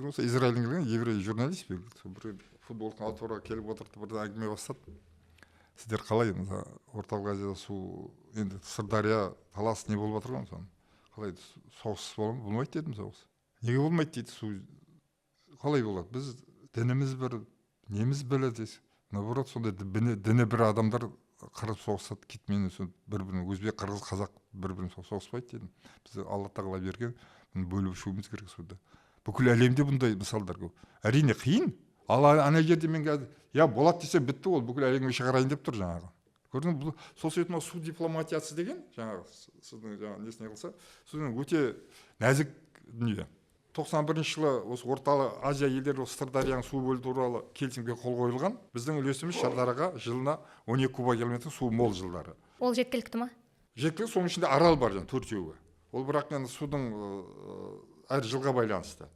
көрдің осы Израильден келген еврей журналист бір футболканы алып тура келіп отырды, бір әңгіме бастады. Сіздер қалай енді орталық Азияда су енді Сырдария талас не болып жатыр ғой, соны қалай соғыс болмайды дедім. Соғыс неге болмайды дейді, су қалай болады, біз дініміз бір, неміз біледі дейсіз. Наоборот, сондай діні бір адамдар қырып соғысады, кетмені бір-бірін өзбек, қырғыз, қазақ бір-бірін соғыспайды дедім. Біз Алла тағала берген, бөліп ішуіміз керек суды. Бүкіл әлемде бұндай мысалдар көп. Әрине қиын. Ал ана жерде мен қазір болады десе бітті, ол бүкіл әлемге шығарайын деп тұр жаңағы. Көрдіңіз, бұл сол себептен су дипломатиясы деген жаңағы сіздің жаңағы несіне қылса, сіздің өте нәзік дүние. 91-ші жылы осы орталық Азия елдері осы Сырдарияның су бөлу туралы келісімге қол қойылған. Біздің үлесіміз Шардараға жылына 12 куба километр су мол жылдары. Ол жеткілікті ма? Жеткілікті, соның ішінде арал бар, төртеуі. Ол бірақ енді судың әр жылға байланысты.